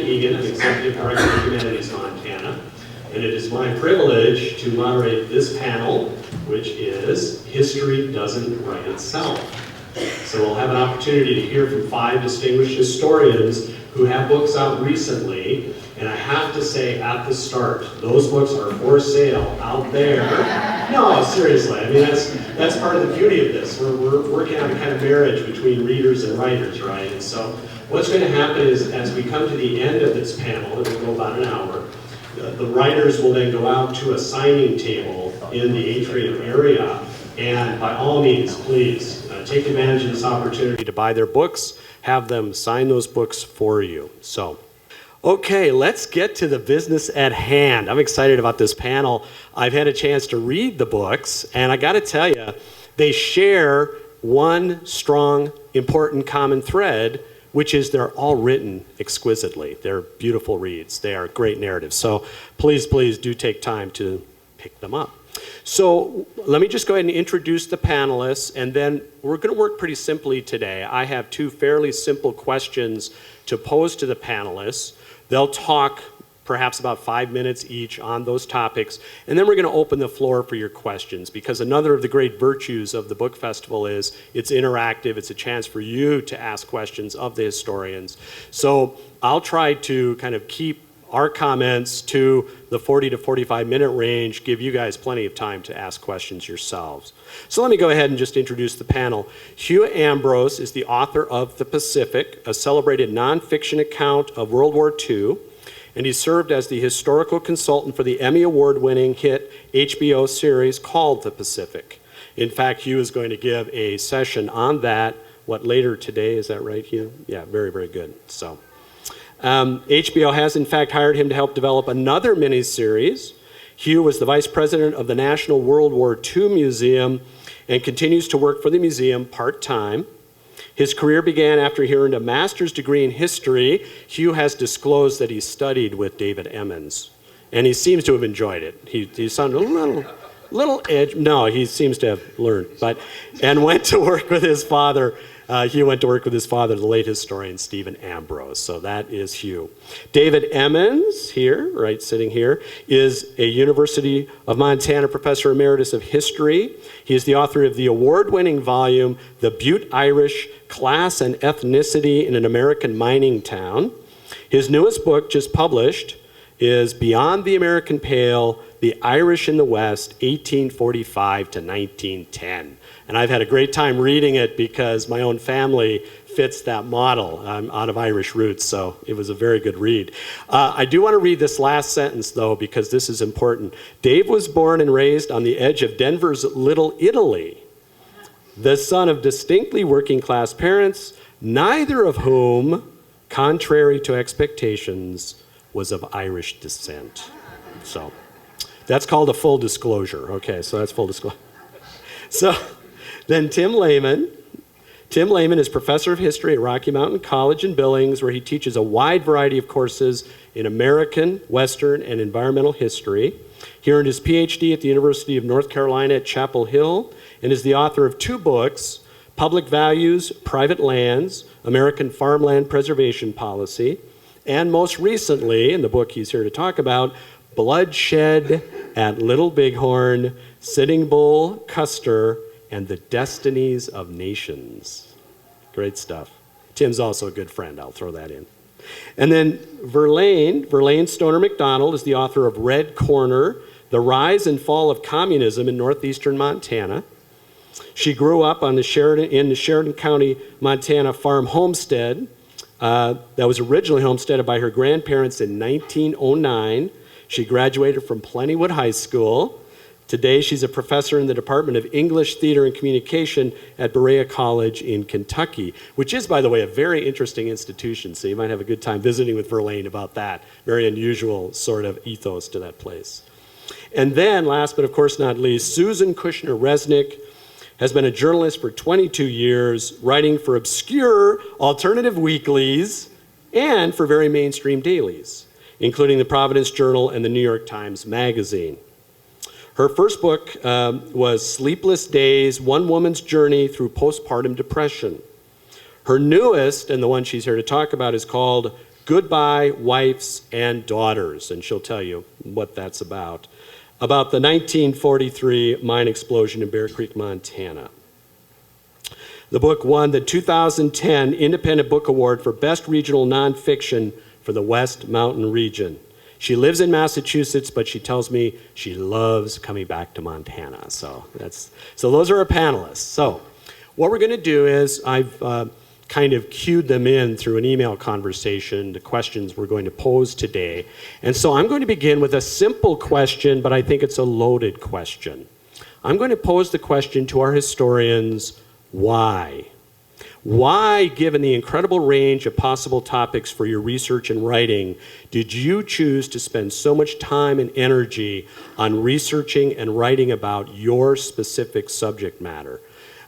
Egan, I'm Executive Director of Humanities Montana, and it is my privilege to moderate this panel, which is History Doesn't Write Itself. So we'll have an opportunity to hear from 5 distinguished historians who have books out recently, and I have to say at the start, those books are for sale out there. No, seriously, I mean, that's part of the beauty of this. We're working on a kind of marriage between readers and writers, right? And so what's going to happen is, as we come to the end of this panel, it will go about an hour, the writers will then go out to a signing table in the atrium area, and by all means, please, take advantage of this opportunity to buy their books, have them sign those books for you. So, okay, let's get to the business at hand. I'm excited about this panel. I've had a chance to read the books, and I got to tell you, they share one strong, important common thread, which is they're all written exquisitely. They're beautiful reads. They are great narratives. So please, please do take time to pick them up. So let me just go ahead and introduce the panelists, and then we're going to work pretty simply today. I have 2 fairly simple questions to pose to the panelists. They'll talk perhaps about 5 minutes each on those topics, and then we're going to open the floor for your questions, because another of the great virtues of the book festival is it's interactive. It's a chance for you to ask questions of the historians. So I'll try to kind of keep our comments to the 40 to 45 minute range, give you guys plenty of time to ask questions yourselves. So let me go ahead and just introduce the panel. Hugh Ambrose is the author of The Pacific, a celebrated nonfiction account of World War II, and he served as the historical consultant for the Emmy Award-winning hit HBO series called The Pacific. In fact, Hugh is going to give a session on that, later today, is that right, Hugh? Yeah, very, very good. So. HBO has, in fact, hired him to help develop another miniseries. Hugh was the vice president of the National World War II Museum and continues to work for the museum part-time. His career began after he earned a master's degree in history. Hugh has disclosed that he studied with David Emmons, and he seems to have enjoyed it. He sounded a little edge. No, he seems to have learned, and went to work with his father. Hugh went to work with his father, the late historian Stephen Ambrose. So that is Hugh. David Emmons, here, right, sitting here, is a University of Montana professor emeritus of history. He is the author of the award-winning volume, The Butte Irish, Class and Ethnicity in an American Mining Town. His newest book, just published, is Beyond the American Pale, The Irish in the West, 1845 to 1910. And I've had a great time reading it because my own family fits that model. I'm out of Irish roots, so it was a very good read. I do want to read this last sentence, though, because this is important. Dave was born and raised on the edge of Denver's Little Italy, the son of distinctly working-class parents, neither of whom, contrary to expectations, was of Irish descent. So that's called a full disclosure. Okay, so that's full disclosure. So then Tim Lehman. Tim Lehman is professor of history at Rocky Mountain College in Billings, where he teaches a wide variety of courses in American, Western, and environmental history. He earned his PhD at the University of North Carolina at Chapel Hill and is the author of 2 books, Public Values, Private Lands, American Farmland Preservation Policy, and most recently, in the book he's here to talk about, Bloodshed at Little Bighorn, Sitting Bull, Custer, and the Destinies of Nations. Great stuff. Tim's also a good friend, I'll throw that in. And then Verlaine Stoner McDonald is the author of Red Corner, The Rise and Fall of Communism in Northeastern Montana. She grew up in the Sheridan County, Montana farm homestead that was originally homesteaded by her grandparents in 1909. She graduated from Plentywood High School. Today, she's a professor in the Department of English, Theater, and Communication at Berea College in Kentucky, which is, by the way, a very interesting institution, so you might have a good time visiting with Verlaine about that. Very unusual sort of ethos to that place. And then, last but of course not least, Susan Kushner Resnick has been a journalist for 22 years, writing for obscure alternative weeklies and for very mainstream dailies, including the Providence Journal and the New York Times Magazine. Her first book was Sleepless Days, One Woman's Journey Through Postpartum Depression. Her newest, and the one she's here to talk about, is called Goodbye, Wives and Daughters, and she'll tell you what that's about the 1943 mine explosion in Bear Creek, Montana. The book won the 2010 Independent Book Award for Best Regional Nonfiction for the West Mountain region. She lives in Massachusetts, but she tells me she loves coming back to Montana. So those are our panelists. So what we're going to do is I've kind of cued them in through an email conversation, the questions we're going to pose today. And so I'm going to begin with a simple question, but I think it's a loaded question. I'm going to pose the question to our historians, why? Why, given the incredible range of possible topics for your research and writing, did you choose to spend so much time and energy on researching and writing about your specific subject matter?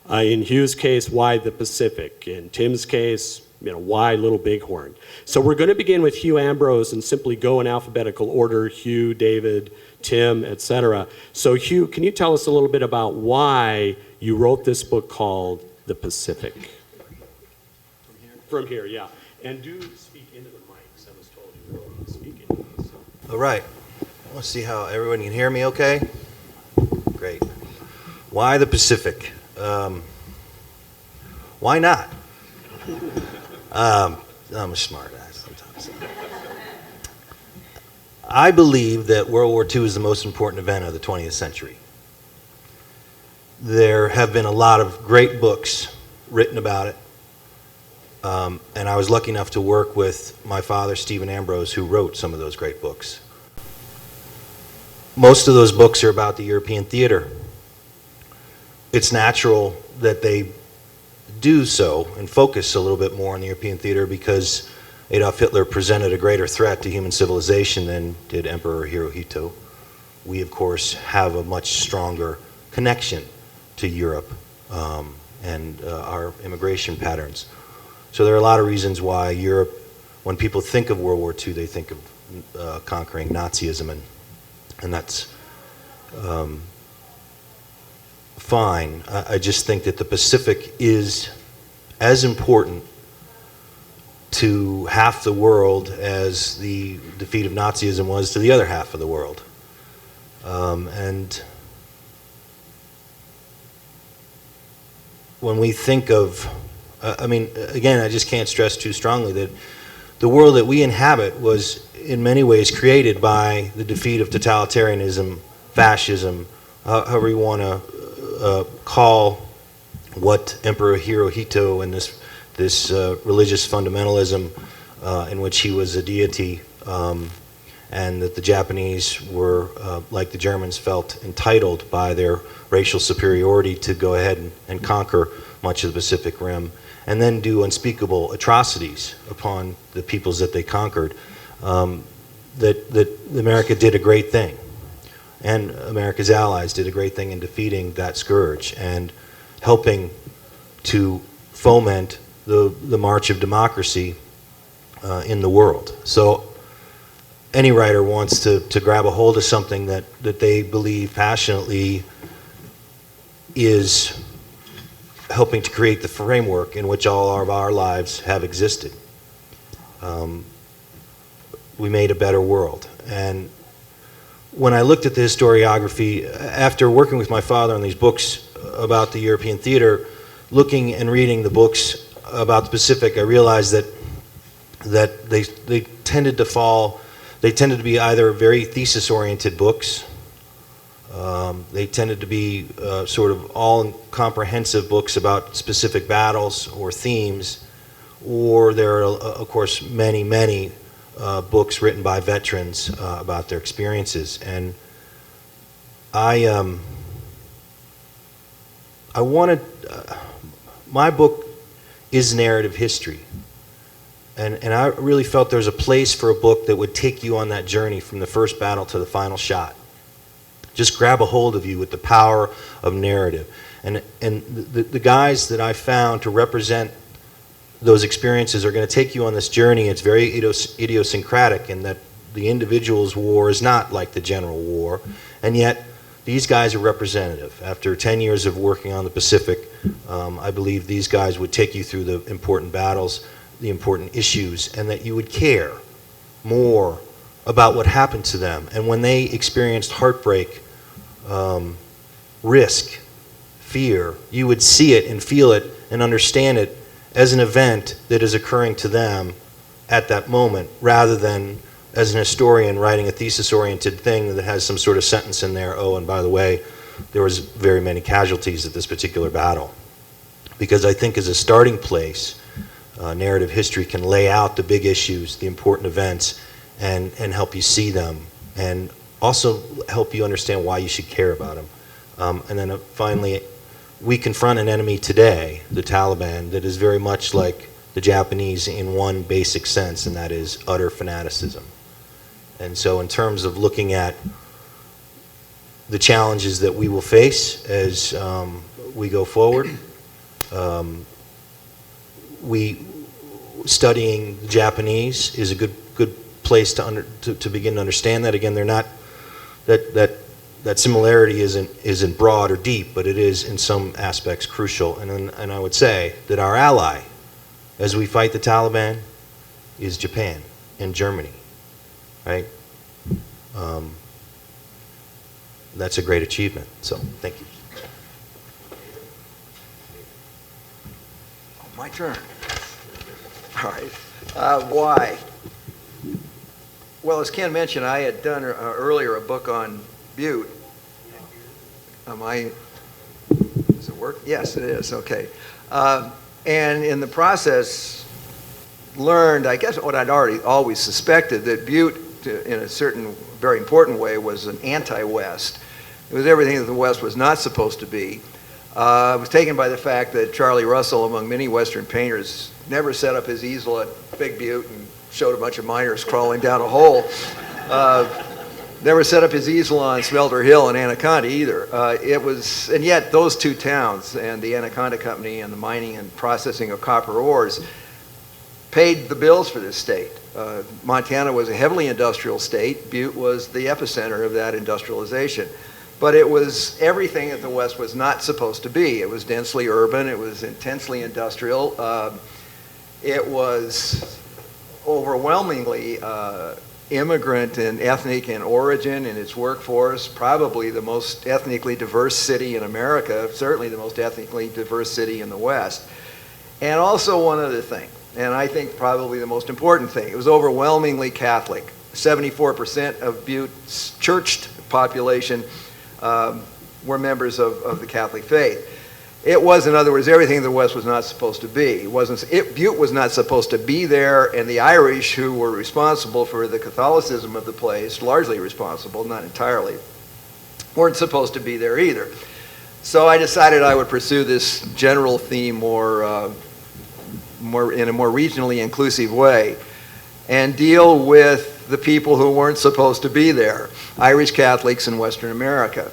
In Hugh's case, why the Pacific? In Tim's case, why Little Bighorn? So we're going to begin with Hugh Ambrose and simply go in alphabetical order, Hugh, David, Tim, etc. So Hugh, can you tell us a little bit about why you wrote this book called The Pacific? From here, yeah. And do speak into the mics. I was told you were speaking. So. All right. Let's see how everyone can hear me okay? Great. Why the Pacific? Why not? I'm a smart ass sometimes. I believe that World War II is the most important event of the 20th century. There have been a lot of great books written about it, and I was lucky enough to work with my father, Stephen Ambrose, who wrote some of those great books. Most of those books are about the European theater. It's natural that they do so and focus a little bit more on the European theater because Adolf Hitler presented a greater threat to human civilization than did Emperor Hirohito. We, of course, have a much stronger connection to Europe and our immigration patterns. So there are a lot of reasons why Europe, when people think of World War II, they think of conquering Nazism, and that's fine. I just think that the Pacific is as important to half the world as the defeat of Nazism was to the other half of the world. And when we think of, again, I just can't stress too strongly that the world that we inhabit was in many ways created by the defeat of totalitarianism, fascism, however you want to call what Emperor Hirohito and this religious fundamentalism in which he was a deity, and that the Japanese were, like the Germans, felt entitled by their racial superiority to go ahead and conquer much of the Pacific Rim, and then do unspeakable atrocities upon the peoples that they conquered. That America did a great thing. And America's allies did a great thing in defeating that scourge and helping to foment the march of democracy in the world. So any writer wants to grab a hold of something that they believe passionately is helping to create the framework in which all of our lives have existed. We made a better world. And when I looked at the historiography, after working with my father on these books about the European theater, looking and reading the books about the Pacific, I realized that they tended to be either very thesis-oriented books, they tended to be sort of all-comprehensive books about specific battles or themes, or there are, of course, many books written by veterans about their experiences. And I wanted, my book is narrative history. And I really felt there was a place for a book that would take you on that journey from the first battle to the final shot. just grab a hold of you with the power of narrative. And the guys that I found to represent those experiences are going to take you on this journey. It's very idiosyncratic in that the individual's war is not like the general war, and yet these guys are representative. After 10 years of working on the Pacific, I believe these guys would take you through the important battles, the important issues, and that you would care more about what happened to them. And when they experienced heartbreak, risk, fear, you would see it and feel it and understand it as an event that is occurring to them at that moment, rather than as an historian writing a thesis-oriented thing that has some sort of sentence in there, oh, and by the way, there was very many casualties at this particular battle. Because I think as a starting place, narrative history can lay out the big issues, the important events, and help you see them, and also help you understand why you should care about them. And then finally, we confront an enemy today, the Taliban, that is very much like the Japanese in one basic sense, and that is utter fanaticism. And so in terms of looking at the challenges that we will face as we go forward, studying the Japanese is a good place to begin to understand that. Again, they're not, that similarity isn't broad or deep, but it is in some aspects crucial. And I would say that our ally, as we fight the Taliban, is Japan and Germany, right? That's a great achievement. So, thank you. My turn. All right. Why? Well, as Ken mentioned, I had done earlier a book on Butte. Does it work? Yes, it is. Okay. And in the process, learned, I guess, what I'd always suspected, that Butte, in a certain very important way, was an anti-West. It was everything that the West was not supposed to be. I was taken by the fact that Charlie Russell, among many Western painters, never set up his easel at Big Butte and showed a bunch of miners crawling down a hole. Never set up his easel on Smelter Hill in Anaconda either. And yet those two towns, and the Anaconda Company and the mining and processing of copper ores, paid the bills for this state. Montana was a heavily industrial state. Butte was the epicenter of that industrialization. But it was everything that the West was not supposed to be. It was densely urban. It was intensely industrial. It was overwhelmingly immigrant and ethnic in origin in its workforce, probably the most ethnically diverse city in America, certainly the most ethnically diverse city in the West. And also one other thing, and I think probably the most important thing, it was overwhelmingly Catholic. 74% of Butte's churched population were members of the Catholic faith. It was, in other words, everything the West was not supposed to be. Butte was not supposed to be there, and the Irish, who were responsible for the Catholicism of the place, largely responsible, not entirely, weren't supposed to be there either. So I decided I would pursue this general theme more in a more regionally inclusive way, and deal with the people who weren't supposed to be there, Irish Catholics in Western America.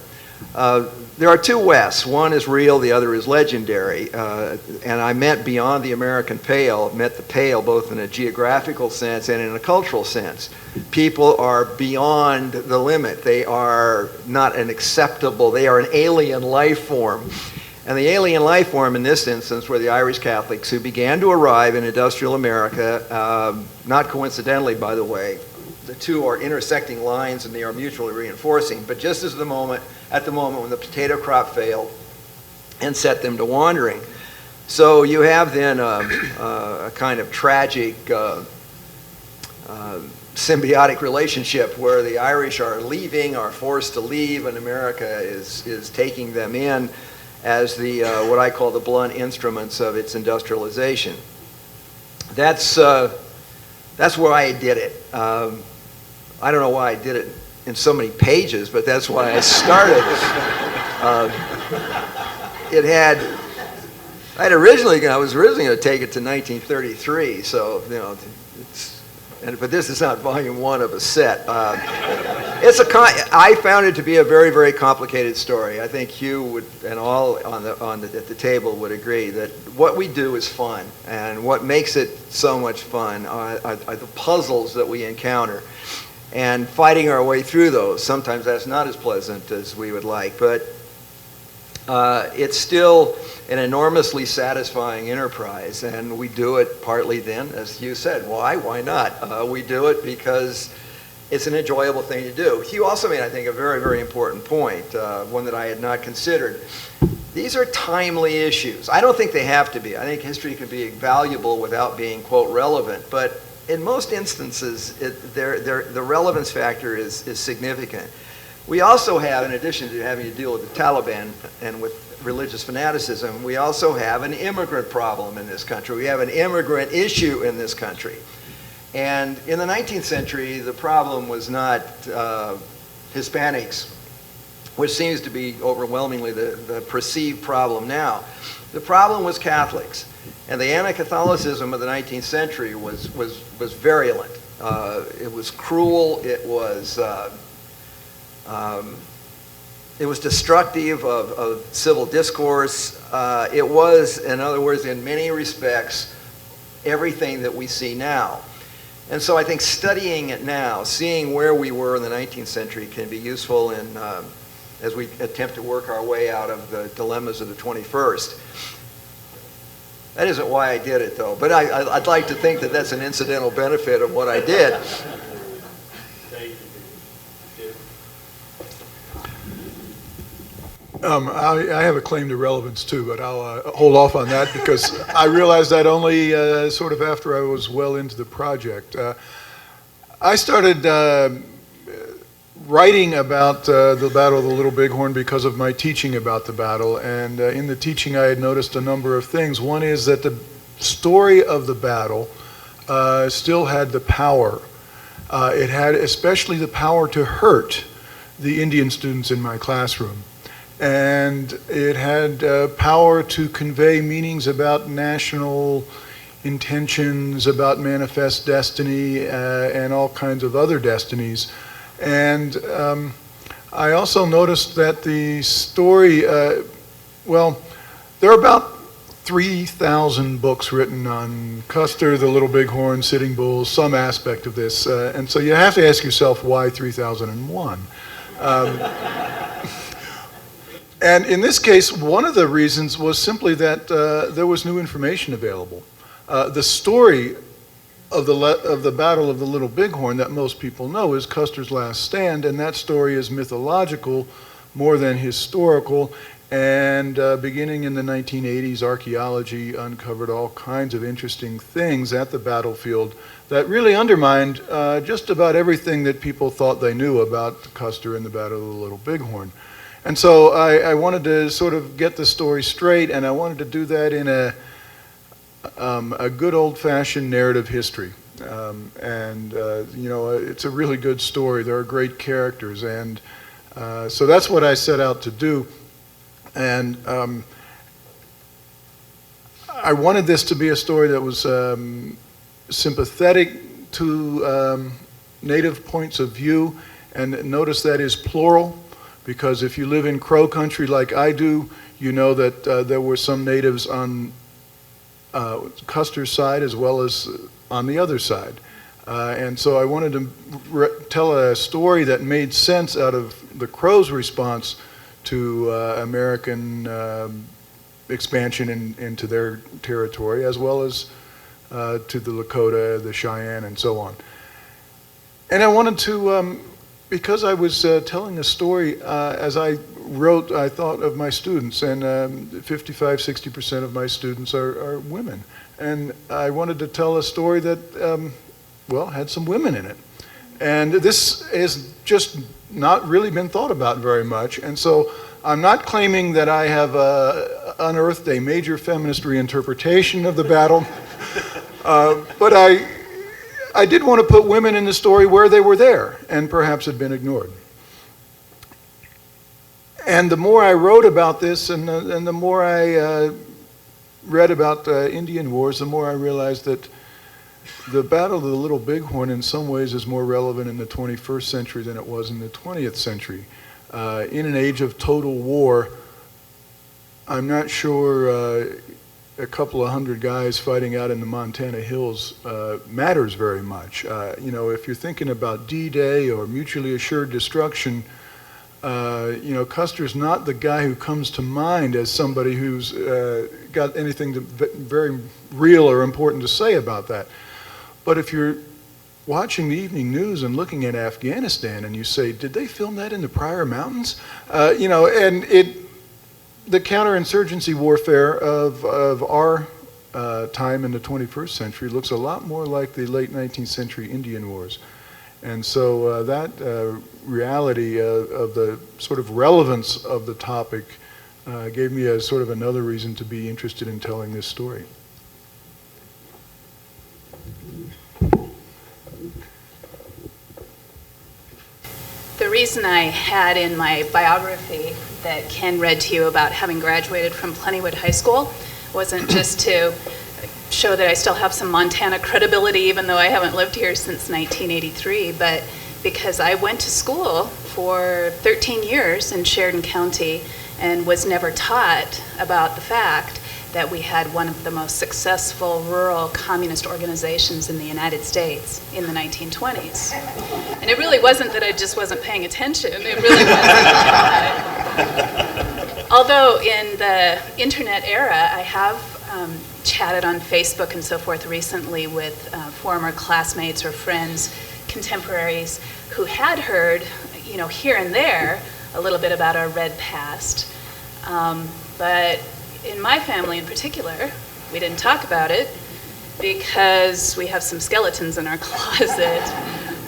There are two Wests. One is real, the other is legendary. And I meant beyond the American Pale, meant the Pale both in a geographical sense and in a cultural sense. People are beyond the limit. They are not an acceptable, they are an alien life form. And the alien life form in this instance were the Irish Catholics who began to arrive in industrial America, not coincidentally, by the way. The two are intersecting lines and they are mutually reinforcing, but just at the moment when the potato crop failed and set them to wandering. So you have then a kind of tragic symbiotic relationship where the Irish are forced to leave, and America is taking them in as the what I call the blunt instruments of its industrialization. That's where I did it. I don't know why I did it in so many pages, but that's why I started. I was originally going to take it to 1933, so, you know, but this is not volume one of a set. I found it to be a very, very complicated story. I think Hugh would, and all at the table would agree that what we do is fun, and what makes it so much fun are the puzzles that we encounter, and fighting our way through those. Sometimes that's not as pleasant as we would like, but it's still an enormously satisfying enterprise, and we do it partly then, as Hugh said. Why? Why not? We do it because it's an enjoyable thing to do. Hugh also made, I think, a very, very important point, one that I had not considered. These are timely issues. I don't think they have to be. I think history can be valuable without being, quote, relevant, but in most instances, the relevance factor is significant. We also have, in addition to having to deal with the Taliban and with religious fanaticism, we also have an immigrant problem in this country. We have an immigrant issue in this country. And in the 19th century, the problem was not Hispanics, which seems to be overwhelmingly the perceived problem now. The problem was Catholics. And the anti-Catholicism of the 19th century was virulent. It was cruel. It was destructive of civil discourse. It was, in other words, in many respects, everything that we see now. And so I think studying it now, seeing where we were in the 19th century can be useful in, as we attempt to work our way out of the dilemmas of the 21st. That isn't why I did it, though, but I'd like to think that that's an incidental benefit of what I did. I have a claim to relevance too, but I'll hold off on that because I realized that only sort of after I was well into the project. I started writing about the Battle of the Little Bighorn because of my teaching about the battle, and in the teaching I had noticed a number of things. One is that the story of the battle still had the power. It had especially the power to hurt the Indian students in my classroom. And it had power to convey meanings about national intentions, about manifest destiny, and all kinds of other destinies. And I also noticed that the story, well, there are about 3,000 books written on Custer, the Little Bighorn, Sitting Bull, some aspect of this. And so you have to ask yourself, why 3001? And in this case, one of the reasons was simply that there was new information available. The story of the Battle of the Little Bighorn that most people know is Custer's Last Stand, and that story is mythological more than historical. And beginning in the 1980s, archaeology uncovered all kinds of interesting things at the battlefield that really undermined just about everything that people thought they knew about Custer and the Battle of the Little Bighorn. And so I wanted to sort of get the story straight, and I wanted to do that in a good old-fashioned narrative history. You know, it's a really good story. There are great characters, and so that's what I set out to do. And I wanted this to be a story that was sympathetic to Native points of view, and notice that is plural. Because if you live in Crow country like I do, you know that there were some natives on Custer's side as well as on the other side. And so I wanted to tell a story that made sense out of the Crows' response to American expansion into their territory, as well as to the Lakota, the Cheyenne, and so on. And I wanted to because I was telling a story, as I wrote, I thought of my students, and 55–60% of my students are women. And I wanted to tell a story that, well, had some women in it. And this has just not really been thought about very much. And so I'm not claiming that I have unearthed a major feminist reinterpretation of the battle, but I did want to put women in the story where they were there and perhaps had been ignored. And the more I wrote about this and the more I read about Indian wars, the more I realized that the Battle of the Little Bighorn in some ways is more relevant in the 21st century than it was in the 20th century. In an age of total war, I'm not sure a couple of hundred guys fighting out in the Montana hills matters very much. If you're thinking about D-Day or mutually assured destruction, Custer's not the guy who comes to mind as somebody who's got anything very real or important to say about that. But if you're watching the evening news and looking at Afghanistan and you say, did they film that in the Pryor Mountains? The counterinsurgency warfare of our time in the 21st century looks a lot more like the late 19th century Indian Wars. And so that reality of the sort of relevance of the topic gave me a sort of another reason to be interested in telling this story. The reason I had in my biography that Ken read to you about having graduated from Plentywood High School wasn't just to show that I still have some Montana credibility even though I haven't lived here since 1983, but because I went to school for 13 years in Sheridan County and was never taught about the fact that we had one of the most successful rural communist organizations in the United States in the 1920s. And it really wasn't that I just wasn't paying attention, it really wasn't. Although in the internet era, I have chatted on Facebook and so forth recently with former classmates or friends, contemporaries, who had heard, here and there, a little bit about our red past. But in my family in particular, we didn't talk about it because we have some skeletons in our closet.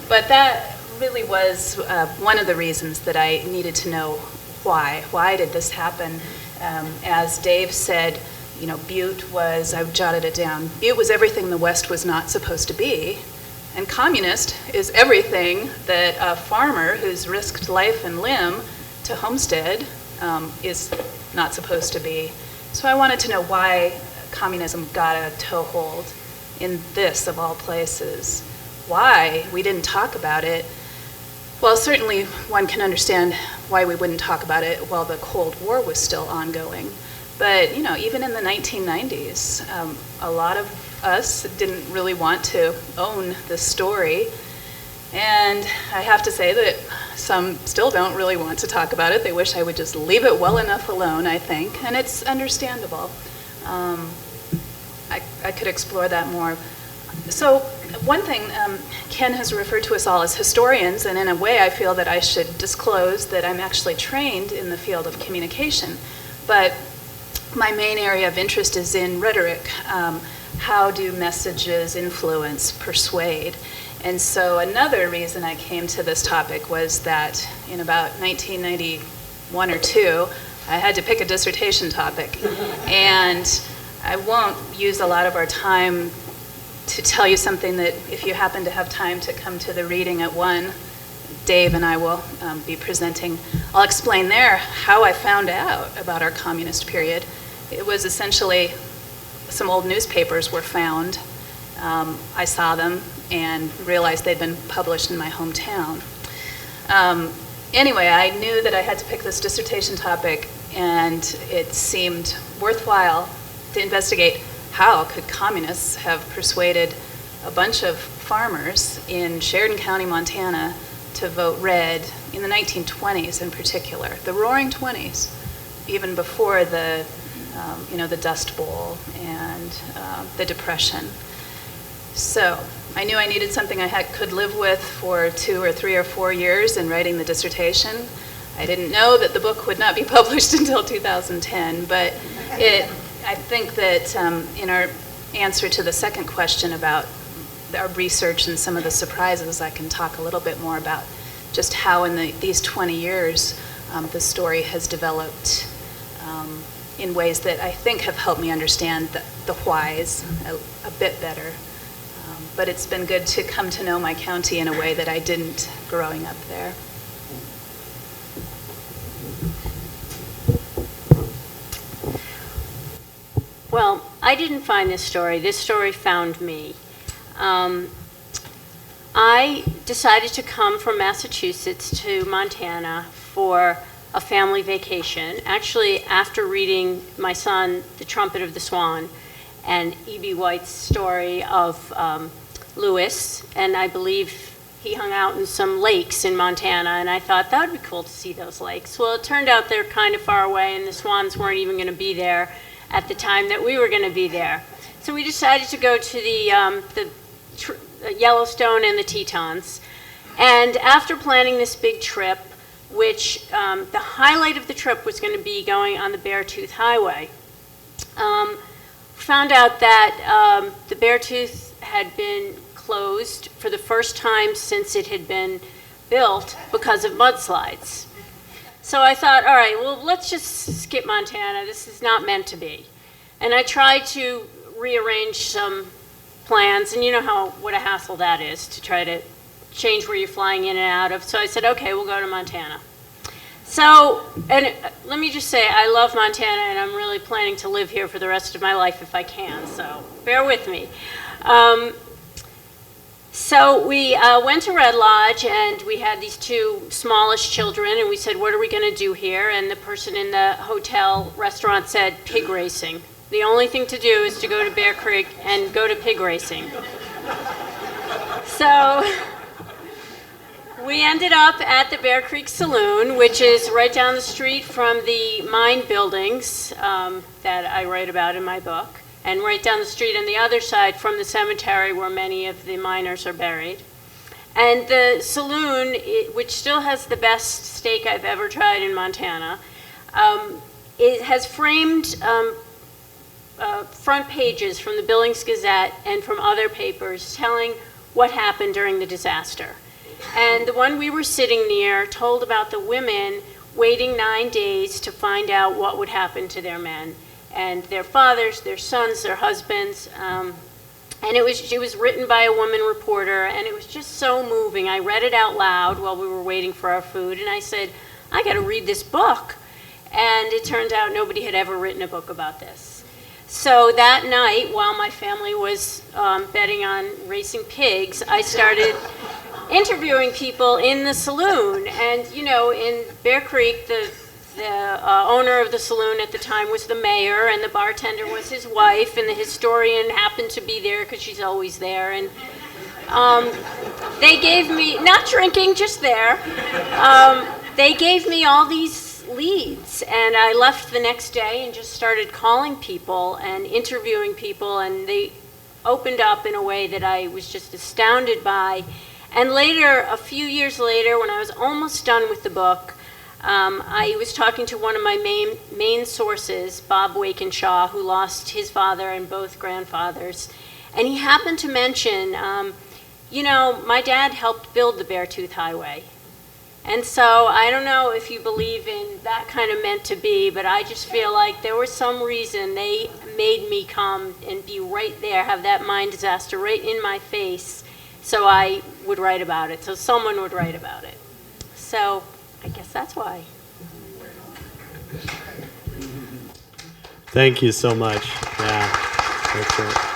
But that really was one of the reasons that I needed to know why. Why did this happen? As Dave said, Butte was, I jotted it down, Butte was everything the West was not supposed to be. And communist is everything that a farmer who's risked life and limb to homestead is not supposed to be. So I wanted to know why communism got a toehold in this, of all places. Why we didn't talk about it. Well, certainly one can understand why we wouldn't talk about it while the Cold War was still ongoing. But, even in the 1990s, a lot of us didn't really want to own the story. And I have to say that some still don't really want to talk about it. They wish I would just leave it well enough alone, I think. And it's understandable. I could explore that more. So one thing, Ken has referred to us all as historians, and in a way I feel that I should disclose that I'm actually trained in the field of communication. But my main area of interest is in rhetoric. How do messages influence, persuade? And so another reason I came to this topic was that in about 1991 or 2, I had to pick a dissertation topic. And I won't use a lot of our time to tell you something that if you happen to have time to come to the reading at 1, Dave and I will be presenting. I'll explain there how I found out about our communist period. It was essentially some old newspapers were found. I saw them and realized they'd been published in my hometown. Anyway, I knew that I had to pick this dissertation topic, and it seemed worthwhile to investigate how could communists have persuaded a bunch of farmers in Sheridan County, Montana, to vote red in the 1920s in particular, the Roaring 20s, even before the Dust Bowl and the Depression. So I knew I needed something I could live with for 2 or 3 or 4 years in writing the dissertation. I didn't know that the book would not be published until 2010, but I think that in our answer to the second question about our research and some of the surprises, I can talk a little bit more about just how in these 20 years the story has developed in ways that I think have helped me understand the whys a bit better. But it's been good to come to know my county in a way that I didn't growing up there. Well, I didn't find this story. This story found me. I decided to come from Massachusetts to Montana for a family vacation. Actually, after reading my son, The Trumpet of the Swan, and E.B. White's story of Lewis, and I believe he hung out in some lakes in Montana, and I thought that would be cool to see those lakes. Well, it turned out they're kind of far away, and the swans weren't even going to be there at the time that we were going to be there. So we decided to go to the Yellowstone and the Tetons. And after planning this big trip, which the highlight of the trip was going to be going on the Beartooth Highway, found out that the Beartooth had been closed for the first time since it had been built because of mudslides. So I thought, all right, well, let's just skip Montana. This is not meant to be. And I tried to rearrange some plans, and you know what a hassle that is to try to change where you're flying in and out of. So I said, okay, we'll go to Montana. So, and let me just say, I love Montana, and I'm really planning to live here for the rest of my life if I can, so bear with me. So we went to Red Lodge, and we had these two smallish children, and we said, what are we going to do here? And the person in the hotel restaurant said, pig racing. The only thing to do is to go to Bear Creek and go to pig racing. So we ended up at the Bear Creek Saloon, which is right down the street from the mine buildings that I write about in my book, and right down the street on the other side from the cemetery where many of the miners are buried. And the saloon, which still has the best steak I've ever tried in Montana, it has framed front pages from the Billings Gazette and from other papers telling what happened during the disaster. And the one we were sitting near told about the women waiting 9 days to find out what would happen to their men and their fathers, their sons, their husbands. And it was written by a woman reporter, and it was just so moving. I read it out loud while we were waiting for our food, and I said, I got to read this book. And it turned out nobody had ever written a book about this. So that night, while my family was betting on racing pigs, I started interviewing people in the saloon. And, you know, in Bear Creek, the owner of the saloon at the time was the mayor, and the bartender was his wife, and the historian happened to be there because she's always there. And they gave me, not drinking, just there, they gave me all these leads, and I left the next day and just started calling people and interviewing people, and they opened up in a way that I was just astounded by. And later, a few years later, when I was almost done with the book, I was talking to one of my main sources, Bob Wakenshaw, who lost his father and both grandfathers, and he happened to mention, you know, my dad helped build the Beartooth Highway. And so I don't know if you believe in that kind of meant to be, but I just feel like there was some reason they made me come and be right there, have that mine disaster right in my face, so I would write about it, so someone would write about it. So I guess that's why. Thank you so much. Yeah, that's it.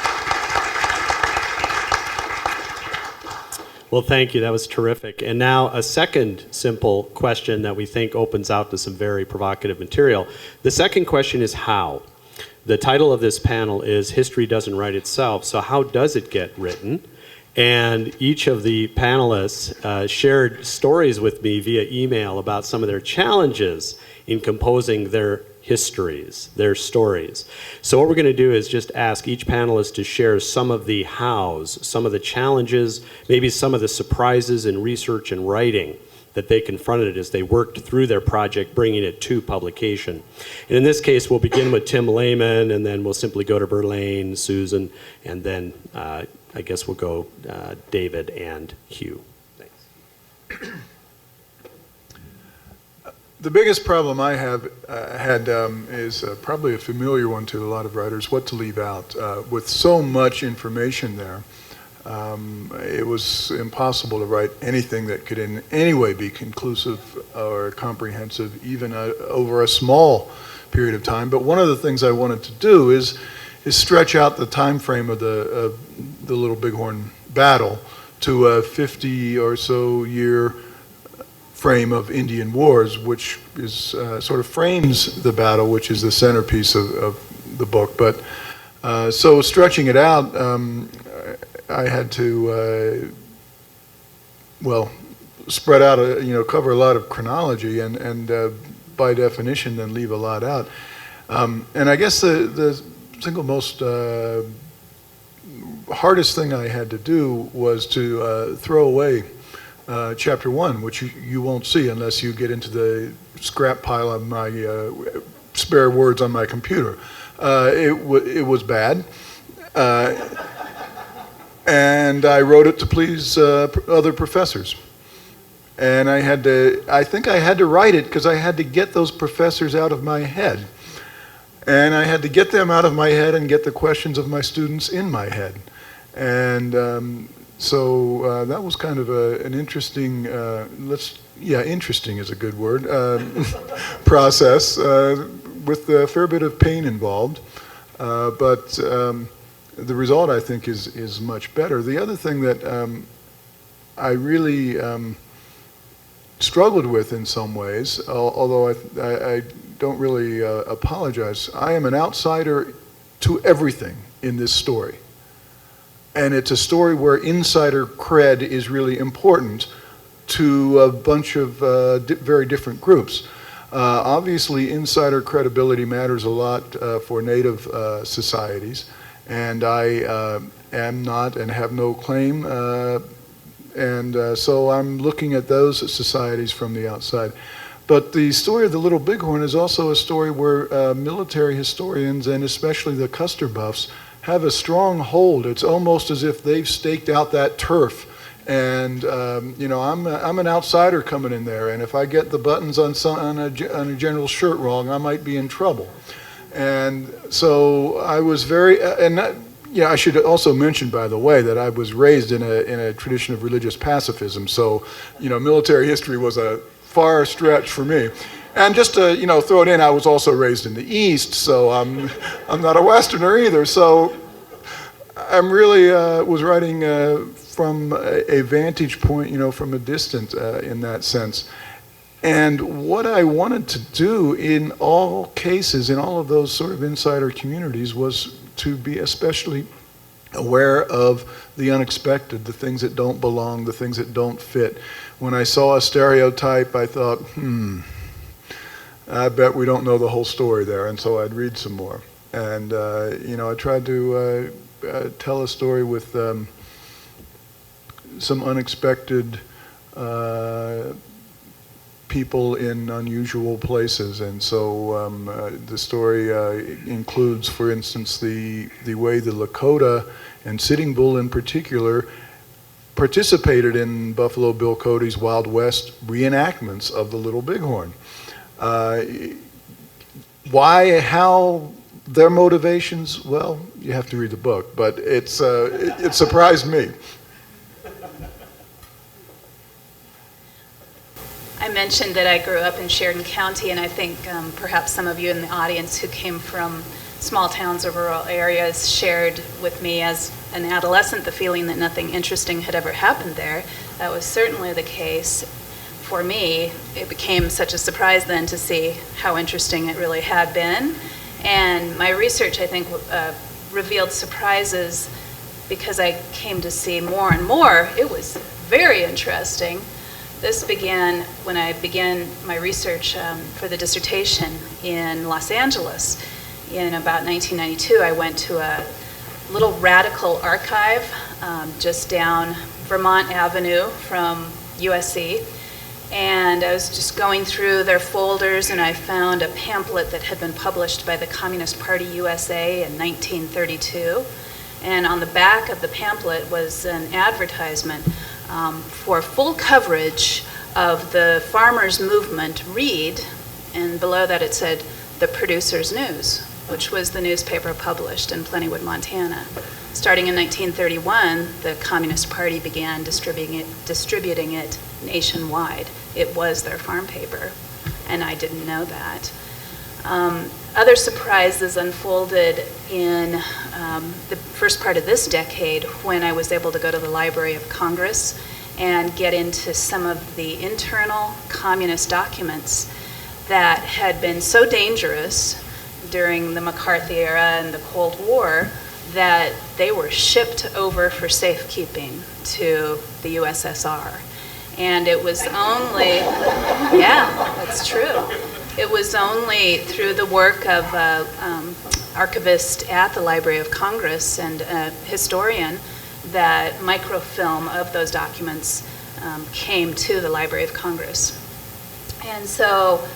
Well, thank you. That was terrific. And now a second simple question that we think opens out to some very provocative material. The second question is how? The title of this panel is History Doesn't Write Itself, so how does it get written? And each of the panelists shared stories with me via email about some of their challenges in composing their histories, their stories. So what we're going to do is just ask each panelist to share some of the hows, some of the challenges, maybe some of the surprises in research and writing that they confronted as they worked through their project, bringing it to publication. And in this case, we'll begin with Tim Lehman, and then we'll simply go to Verlaine, Susan, and then I guess we'll go David and Hugh. Thanks. The biggest problem I have had is probably a familiar one to a lot of writers, what to leave out. With so much information there, it was impossible to write anything that could in any way be conclusive or comprehensive, even over a small period of time. But one of the things I wanted to do is is stretch out the time frame of the Little Bighorn battle to a 50 or so year frame of Indian Wars, which is sort of frames the battle, which is the centerpiece of the book. But so stretching it out, I had to spread out, cover a lot of chronology, and by definition, then leave a lot out. And I guess the single most hardest thing I had to do was to throw away chapter 1, which you won't see unless you get into the scrap pile of my spare words on my computer. It was bad. And I wrote it to please other professors. And I think I had to write it because I had to get those professors out of my head. And I had to get them out of my head and get the questions of my students in my head. And so that was kind of an interesting, interesting is a good word, process with a fair bit of pain involved. But the result, I think, is much better. The other thing that I really struggled with in some ways, although I don't really apologize, I am an outsider to everything in this story. And it's a story where insider cred is really important to a bunch of very different groups. Obviously, insider credibility matters a lot for Native societies, and I am not and have no claim, so I'm looking at those societies from the outside. But the story of the Little Bighorn is also a story where military historians, and especially the Custer buffs, have a strong hold. It's almost as if they've staked out that turf. And I'm an outsider coming in there, and if I get the buttons on a general shirt wrong, I might be in trouble. And so I was very, I should also mention, by the way, that I was raised in a tradition of religious pacifism. So, military history was a far stretch for me. And just to throw it in, I was also raised in the East, so I'm not a Westerner either. So I'm really was writing from a vantage point, from a distance in that sense. And what I wanted to do in all cases, in all of those sort of insider communities, was to be especially aware of the unexpected, the things that don't belong, the things that don't fit. When I saw a stereotype, I thought, I bet we don't know the whole story there, and so I'd read some more. And, I tried to tell a story with some unexpected people in unusual places. And so the story includes, for instance, the way the Lakota and Sitting Bull in particular participated in Buffalo Bill Cody's Wild West reenactments of the Little Bighorn. Why, how, their motivations, well, you have to read the book, but it surprised me. I mentioned that I grew up in Sheridan County, and I think perhaps some of you in the audience who came from small towns or rural areas shared with me as an adolescent the feeling that nothing interesting had ever happened there. That was certainly the case for me. It became such a surprise then to see how interesting it really had been. And my research, I think, revealed surprises because I came to see more and more. It was very interesting. This began when I began my research for the dissertation in Los Angeles. In about 1992, I went to a little radical archive just down Vermont Avenue from USC. And I was just going through their folders, and I found a pamphlet that had been published by the Communist Party USA in 1932. And on the back of the pamphlet was an advertisement for full coverage of the farmers' movement, read, and below that it said, The Producer's News, which was the newspaper published in Plentywood, Montana. Starting in 1931, the Communist Party began distributing it nationwide. It was their farm paper, and I didn't know that. other surprises unfolded in the first part of this decade when I was able to go to the Library of Congress and get into some of the internal communist documents that had been so dangerous during the McCarthy era and the Cold War that they were shipped over for safekeeping to the USSR. And it was only, yeah, that's true. It was only through the work of archivist at the Library of Congress and a historian that microfilm of those documents came to the Library of Congress. And so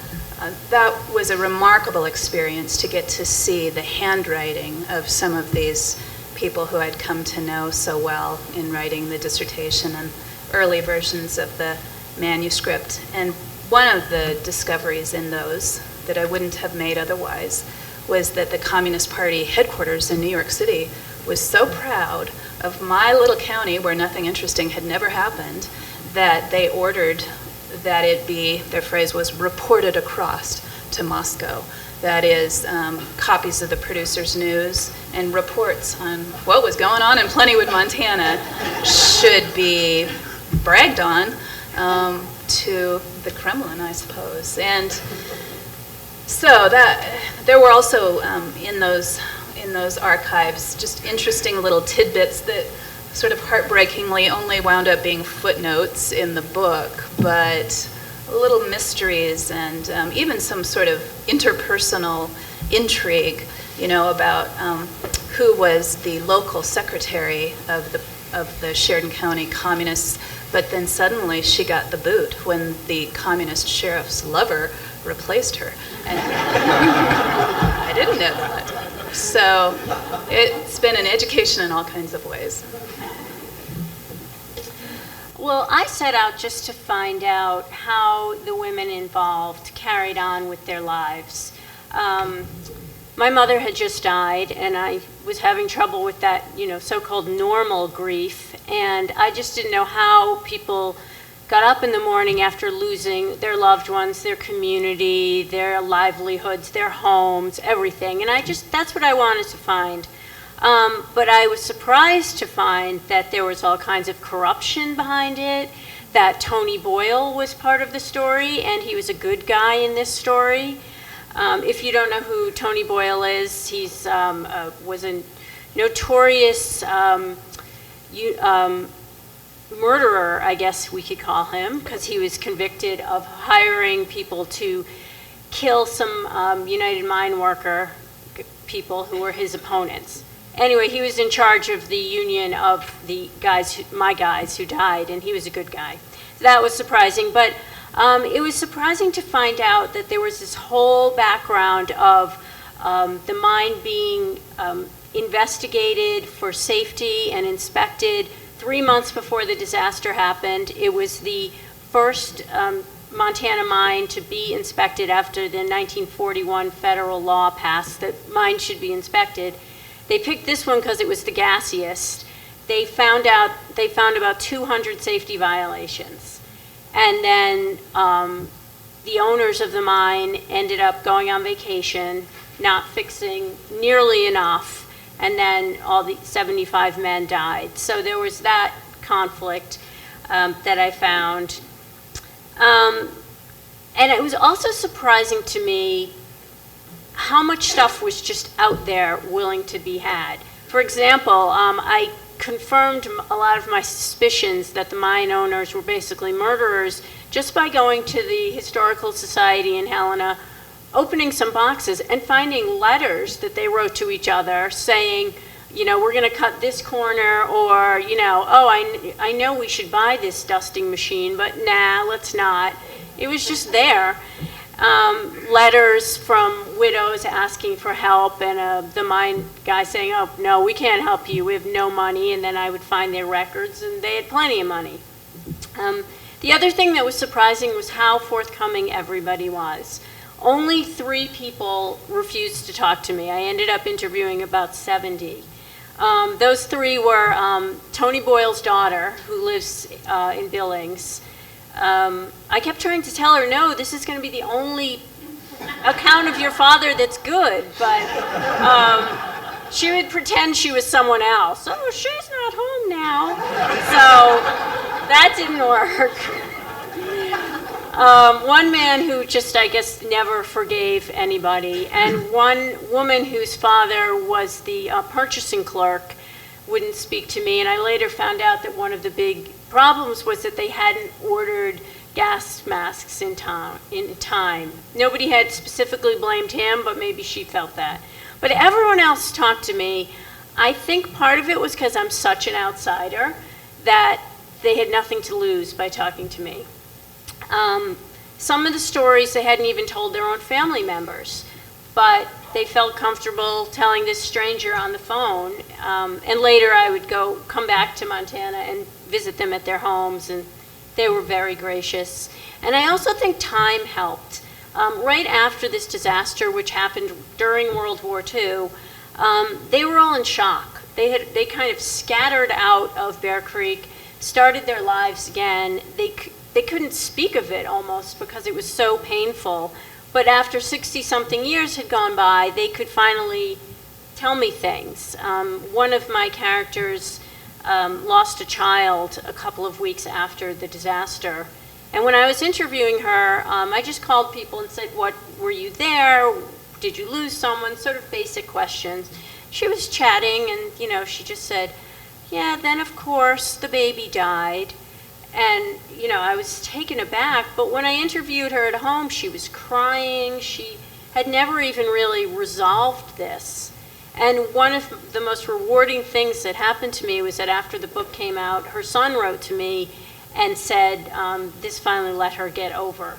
that was a remarkable experience to get to see the handwriting of some of these people who I'd come to know so well in writing the dissertation and early versions of the manuscript. And one of the discoveries in those that I wouldn't have made otherwise was that the Communist Party headquarters in New York City was so proud of my little county where nothing interesting had never happened that they ordered that it be, their phrase was, reported across to Moscow. That is, copies of the Producer's News and reports on what was going on in Plentywood, Montana should be bragged on to the Kremlin, I suppose. And so that there were also in those archives just interesting little tidbits that sort of heartbreakingly only wound up being footnotes in the book, but little mysteries and even some sort of interpersonal intrigue, you know, about who was the local secretary of the Sheridan County Communists, but then suddenly she got the boot when the communist sheriff's lover replaced her. And I didn't know that. So it's been an education in all kinds of ways. Well, I set out just to find out how the women involved carried on with their lives. My mother had just died, and I was having trouble with that, you know, so-called normal grief, and I just didn't know how people got up in the morning after losing their loved ones, their community, their livelihoods, their homes, everything, and that's what I wanted to find. But I was surprised to find that there was all kinds of corruption behind it, that Tony Boyle was part of the story, and he was a good guy in this story. If you don't know who Tony Boyle is, he's was a notorious murderer, I guess we could call him, because he was convicted of hiring people to kill some United Mine Worker people who were his opponents. Anyway, he was in charge of the union of the guys, my guys who died, and he was a good guy. That was surprising, but it was surprising to find out that there was this whole background of the mine being investigated for safety and inspected 3 months before the disaster happened. It was the first Montana mine to be inspected after the 1941 federal law passed that mines should be inspected. They picked this one because it was the gassiest. They found about 200 safety violations. And then the owners of the mine ended up going on vacation, not fixing nearly enough, and then all the 75 men died. So there was that conflict that I found. And it was also surprising to me how much stuff was just out there willing to be had. For example, I confirmed a lot of my suspicions that the mine owners were basically murderers just by going to the Historical Society in Helena, opening some boxes and finding letters that they wrote to each other saying, you know, we're going to cut this corner, or, you know, oh, I know we should buy this dusting machine, but nah, let's not. It was just there. Letters from widows asking for help, and the mine guy saying, oh, no, we can't help you, we have no money, and then I would find their records, and they had plenty of money. The other thing that was surprising was how forthcoming everybody was. Only 3 people refused to talk to me. I ended up interviewing about 70. Those 3 were Tony Boyle's daughter, who lives in Billings. I kept trying to tell her, no, this is going to be the only account of your father that's good, but she would pretend she was someone else. Oh, she's not home now. So that didn't work. One man who just, I guess, never forgave anybody, and one woman whose father was the purchasing clerk wouldn't speak to me, and I later found out that one of the big problems was that they hadn't ordered gas masks in time. Nobody had specifically blamed him, but maybe she felt that. But everyone else talked to me. I think part of it was because I'm such an outsider that they had nothing to lose by talking to me. Some of the stories they hadn't even told their own family members, but they felt comfortable telling this stranger on the phone. And later I would come back to Montana and visit them at their homes, and they were very gracious. And I also think time helped. Right after this disaster, which happened during World War II, they were all in shock. They kind of scattered out of Bear Creek, started their lives again. They couldn't speak of it almost because it was so painful. But after 60-something years had gone by, they could finally tell me things. One of my characters lost a child a couple of weeks after the disaster. And when I was interviewing her, I just called people and said, were you there? Did you lose someone? Sort of basic questions. She was chatting, and she just said, yeah, then of course the baby died. And, I was taken aback, but when I interviewed her at home, she was crying. She had never even really resolved this. And one of the most rewarding things that happened to me was that after the book came out, her son wrote to me and said this finally let her get over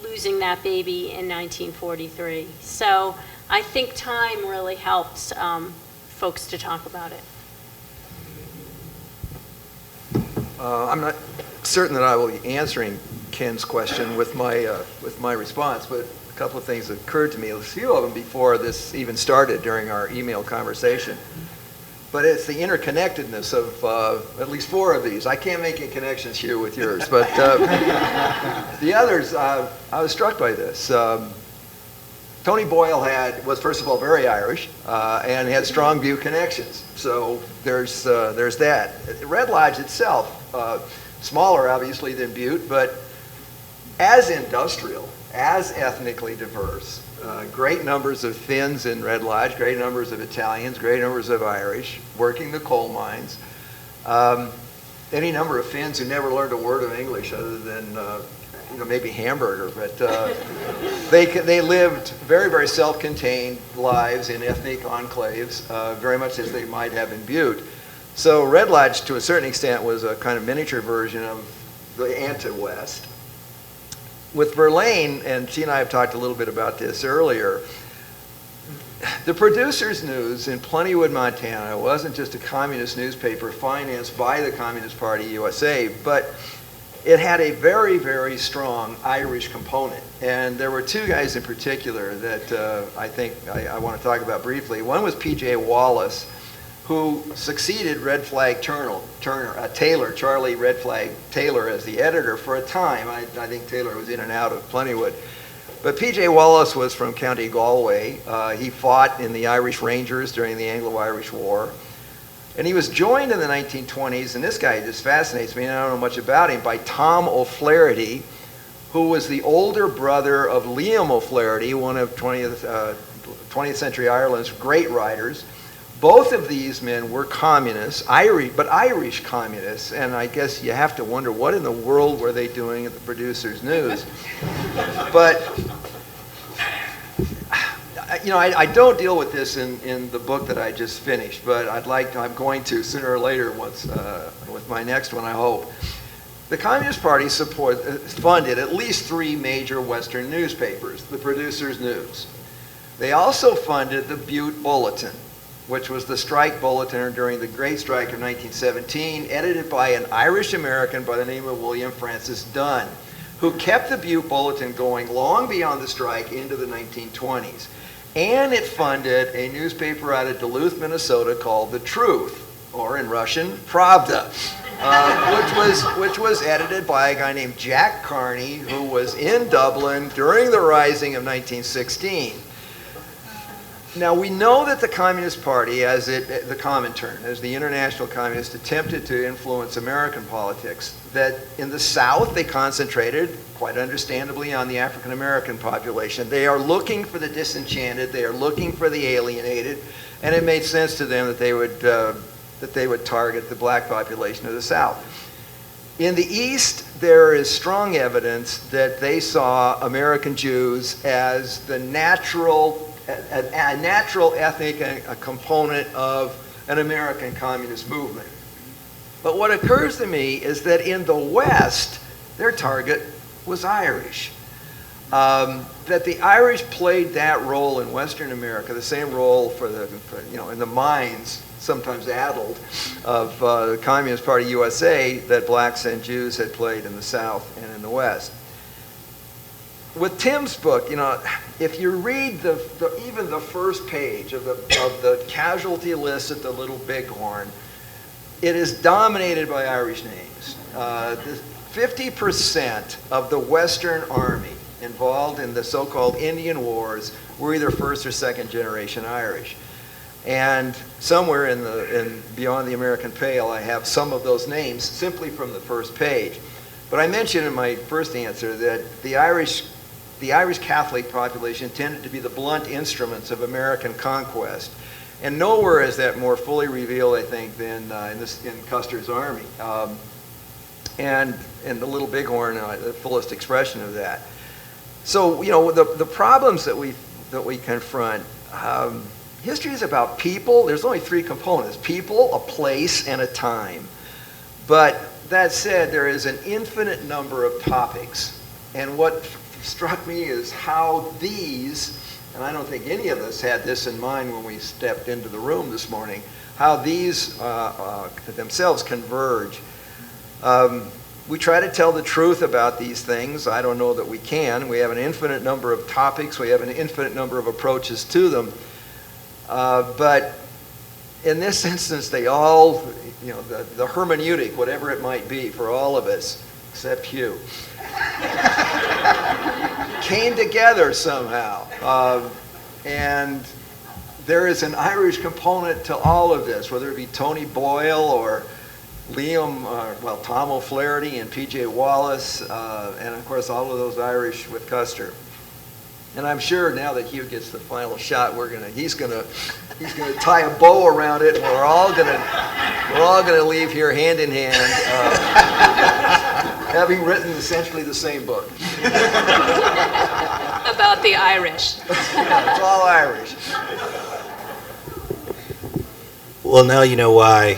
losing that baby in 1943. So I think time really helps folks to talk about it. I'm not certain that I will be answering Ken's question with my response, but a couple of things occurred to me, a few of them before this even started during our email conversation. But it's the interconnectedness of at least four of these. I can't make any connections here with yours, but the others, I was struck by this. Tony Boyle was first of all very Irish and had strong Butte connections. So there's that. Red Lodge itself, smaller obviously than Butte, but as industrial, as ethnically diverse. Great numbers of Finns in Red Lodge, great numbers of Italians, great numbers of Irish working the coal mines. Any number of Finns who never learned a word of English other than maybe hamburger, but they lived very, very self-contained lives in ethnic enclaves, very much as they might have in Butte. So Red Lodge, to a certain extent, was a kind of miniature version of the anti-West. With Verlaine, and she and I have talked a little bit about this earlier, the Producers News in Plentywood, Montana wasn't just a communist newspaper financed by the Communist Party USA, but it had a very, very strong Irish component. And there were two guys in particular that I think I want to talk about briefly. One was P.J. Wallace, who succeeded Red Flag Taylor, Charlie Red Flag Taylor, as the editor for a time. I think Taylor was in and out of Plentywood. But P.J. Wallace was from County Galway. He fought in the Irish Rangers during the Anglo-Irish War. And he was joined in the 1920s, and this guy just fascinates me, and I don't know much about him, by Tom O'Flaherty, who was the older brother of Liam O'Flaherty, one of 20th century Ireland's great writers. Both of these men were communists, but Irish communists, and I guess you have to wonder what in the world were they doing at the Producers News. But I don't deal with this in the book that I just finished, but I'm going to sooner or later with my next one, I hope. The Communist Party funded at least three major Western newspapers, the Producers News. They also funded the Butte Bulletin, which was the strike bulletin during the Great Strike of 1917, edited by an Irish American by the name of William Francis Dunn, who kept the Butte Bulletin going long beyond the strike into the 1920s. And it funded a newspaper out of Duluth, Minnesota called The Truth, or in Russian, Pravda. which was edited by a guy named Jack Carney, who was in Dublin during the Rising of 1916. Now, we know that the Communist Party, as the Comintern, as the international communists, attempted to influence American politics, that in the South they concentrated, quite understandably, on the African American population. They are looking for the disenchanted, they are looking for the alienated, and it made sense to them that they would target the black population of the South. In the East, there is strong evidence that they saw American Jews as the natural ethnic component of an American communist movement. But what occurs to me is that in the West, their target was Irish. That the Irish played that role in Western America, the same role in the minds, sometimes addled, of the Communist Party USA that blacks and Jews had played in the South and in the West. With Tim's book, if you read even the first page of the casualty list at the Little Bighorn, it is dominated by Irish names. 50% of the Western Army involved in the so-called Indian Wars were either first or second generation Irish. And somewhere beyond the American Pale, I have some of those names simply from the first page. But I mentioned in my first answer that the Irish Catholic population tended to be the blunt instruments of American conquest. And nowhere is that more fully revealed, I think, than in Custer's army. And the Little Bighorn, the fullest expression of that. So, the problems that we confront, history is about people. There's only three components: people, a place, and a time. But that said, there is an infinite number of topics. And what struck me is how these, and I don't think any of us had this in mind when we stepped into the room this morning, how these themselves converge. We try to tell the truth about these things. I don't know that we can. We have an infinite number of topics. We have an infinite number of approaches to them. But in this instance, they all, the hermeneutic, whatever it might be for all of us, except Hugh, came together somehow. And there is an Irish component to all of this, whether it be Tony Boyle or Liam, Tom O'Flaherty and P.J. Wallace, and of course all of those Irish with Custer. And I'm sure now that Hugh gets the final shot, he's gonna tie a bow around it, and we're all gonna leave here hand in hand, having written essentially the same book About the Irish. It's all Irish. Well, now you know why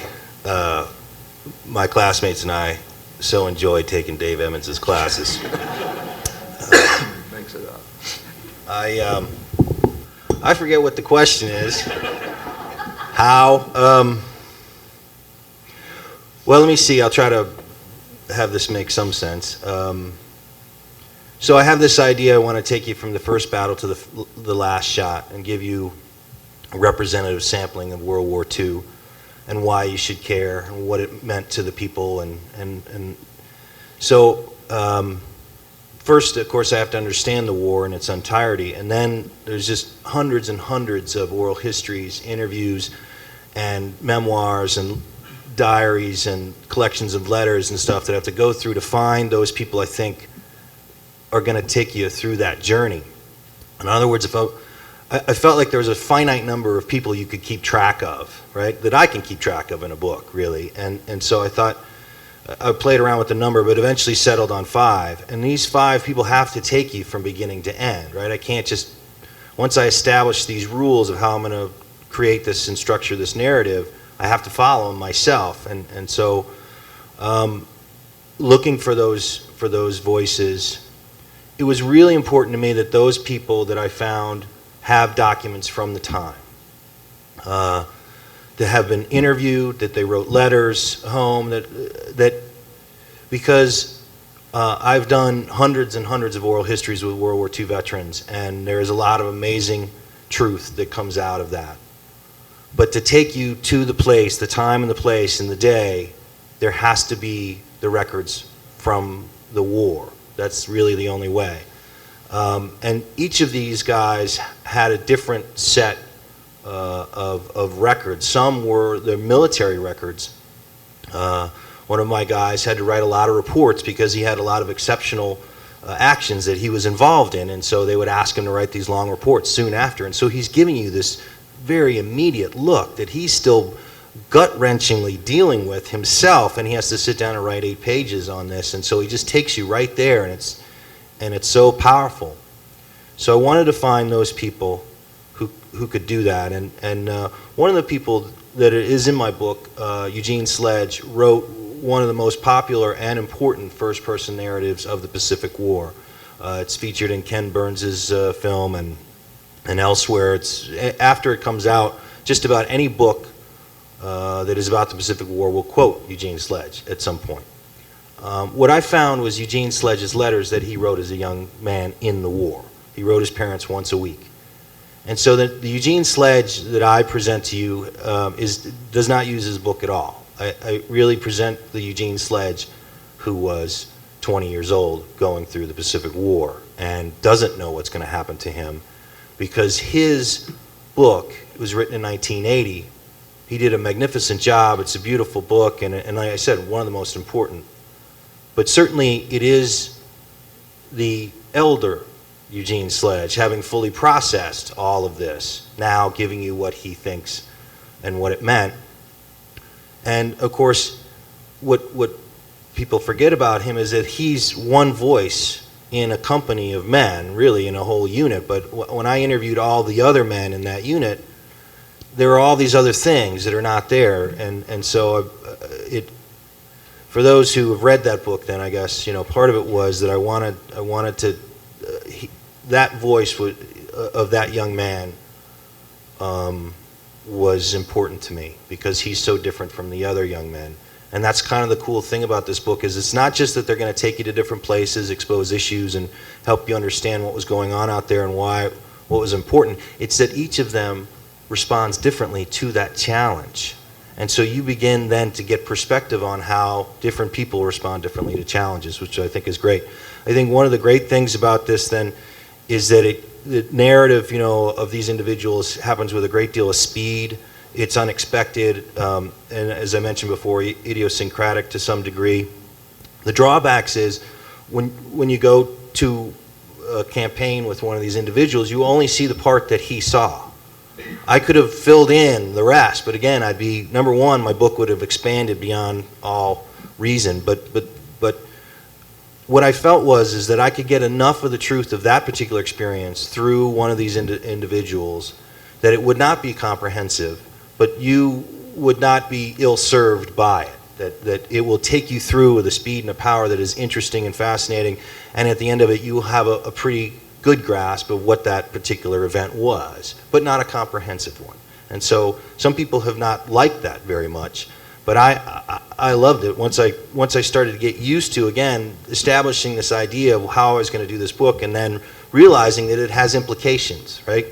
my classmates and I so enjoyed taking Dave Emmons' classes. Makes it up. I forget what the question is. How? Well, let me see. I'll try to have this make some sense. So I have this idea. I want to take you from the first battle to the last shot and give you a representative sampling of World War II and why you should care and what it meant to the people. And so first, of course, I have to understand the war in its entirety. And then there's just hundreds and hundreds of oral histories, interviews, and memoirs and diaries and collections of letters and stuff that I have to go through to find those people I think are going to take you through that journey. In other words, I felt like there was a finite number of people you could keep track of, right? That I can keep track of in a book, really. And so I thought, I played around with the number, but eventually settled on 5. And these 5 people have to take you from beginning to end, right? I can't just, once I establish these rules of how I'm going to create this and structure this narrative, I have to follow them myself. And so looking for those voices, it was really important to me that those people that I found have documents from the time, that have been interviewed, that they wrote letters home, that because I've done hundreds and hundreds of oral histories with World War II veterans, and there is a lot of amazing truth that comes out of that. But to take you to the place, the time and the place and the day, there has to be the records from the war. That's really the only way. And each of these guys had a different set of records. Some were the military records. One of my guys had to write a lot of reports because he had a lot of exceptional actions that he was involved in, and so they would ask him to write these long reports soon after. And so he's giving you this very immediate look that he's still gut-wrenchingly dealing with himself, and he has to sit down and write 8 pages on this, and so he just takes you right there, and it's so powerful. So I wanted to find those people who could do that, and one of the people that is in my book, Eugene Sledge, wrote one of the most popular and important first-person narratives of the Pacific War. It's featured in Ken Burns's film and elsewhere. It's after it comes out, just about any book that is about the Pacific War will quote Eugene Sledge at some point. What I found was Eugene Sledge's letters that he wrote as a young man in the war. He wrote his parents once a week. And so the Eugene Sledge that I present to you does not use his book at all. I really present the Eugene Sledge who was 20 years old going through the Pacific War and doesn't know what's going to happen to him, because his book was written in 1980. He did a magnificent job. It's a beautiful book, and like I said, one of the most important. But certainly it is the elder Eugene Sledge, having fully processed all of this, now giving you what he thinks and what it meant. And of course, what people forget about him is that he's one voice in a company of men, really in a whole unit. But when I interviewed all the other men in that unit, there are all these other things that are not there. And so for those who have read that book, then I guess, part of it was that I wanted to, that voice of that young man was important to me, because he's so different from the other young men. And that's kind of the cool thing about this book, is it's not just that they're going to take you to different places, expose issues, and help you understand what was going on out there and what was important. It's that each of them responds differently to that challenge. And so you begin then to get perspective on how different people respond differently to challenges, which I think is great. I think one of the great things about this then is that the narrative, of these individuals happens with a great deal of speed. It's unexpected, and as I mentioned before, idiosyncratic to some degree. The drawbacks is when you go to a campaign with one of these individuals, you only see the part that he saw. I could have filled in the rest, but again, number one, my book would have expanded beyond all reason, but what I felt is that I could get enough of the truth of that particular experience through one of these individuals that it would not be comprehensive, but you would not be ill-served by it, that it will take you through with a speed and a power that is interesting and fascinating, and at the end of it, you will have a pretty good grasp of what that particular event was, but not a comprehensive one. And so some people have not liked that very much, but I loved it once I started to get used to, again, establishing this idea of how I was going to do this book, and then realizing that it has implications, right?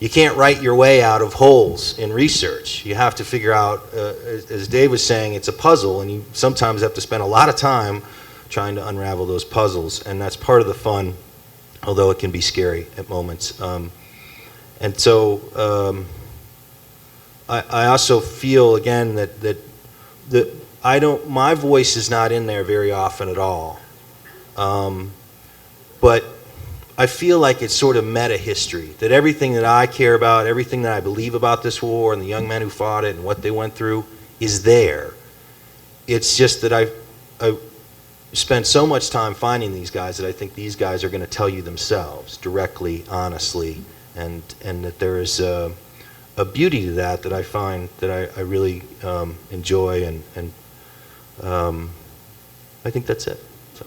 You can't write your way out of holes in research. You have to figure out, as Dave was saying, it's a puzzle, and you sometimes have to spend a lot of time trying to unravel those puzzles, and that's part of the fun, although it can be scary at moments. And so I also feel, again, that my voice is not in there very often at all. But I feel like it's sort of meta history, that everything that I care about, everything that I believe about this war and the young men who fought it and what they went through is there. It's just that I spent so much time finding these guys that I think these guys are going to tell you themselves directly, honestly, and that there is a beauty to that I find that I really enjoy, and I think that's it. So.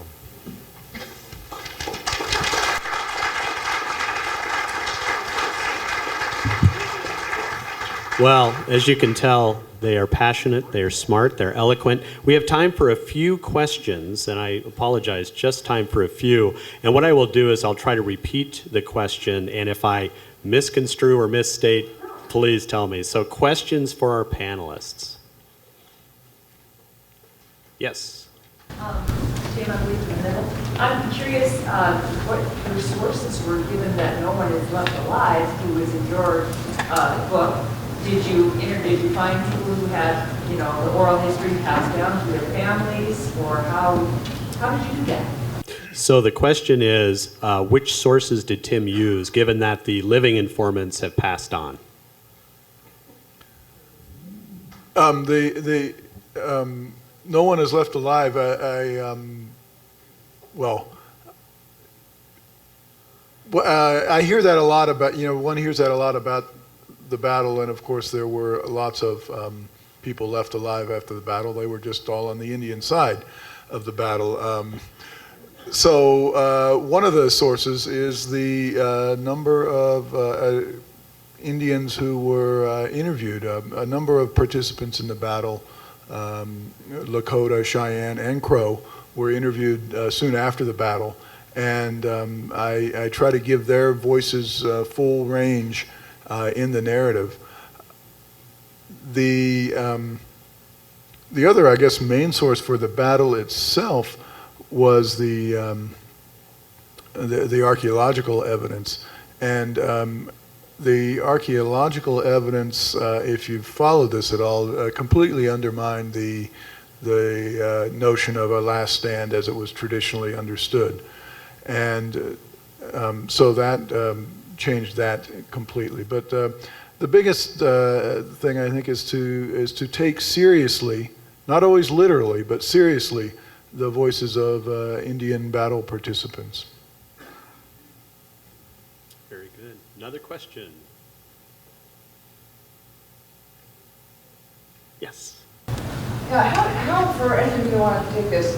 Well, as you can tell, they are passionate, they are smart, they're eloquent. We have time for a few questions, and I apologize, just time for a few. And what I will do is I'll try to repeat the question, and if I misconstrue or misstate, please tell me. So questions for our panelists. Yes. Jim, I believe in the middle. I'm curious what your sources were, given that no one is left alive who was in your book. Did you find people who had, the oral history passed down to their families, or how did you do that? So the question is, which sources did Tim use, given that the living informants have passed on? No one is left alive. I hear that a lot about, one hears that a lot about the battle, and of course there were lots of people left alive after the battle. They were just all on the Indian side of the battle. So one of the sources is the number of Indians who were interviewed. A number of participants in the battle, Lakota, Cheyenne, and Crow, were interviewed soon after the battle. And I try to give their voices full range in the narrative. The other, I guess, main source for the battle itself was the archaeological evidence. And the archaeological evidence, if you've followed this at all, completely undermined the notion of a last stand as it was traditionally understood. And so that changed that completely. But the biggest thing, I think, is to take seriously, not always literally, but seriously, the voices of Indian battle participants. Very good. Another question. Yes. Yeah, how for anyone who want to take this,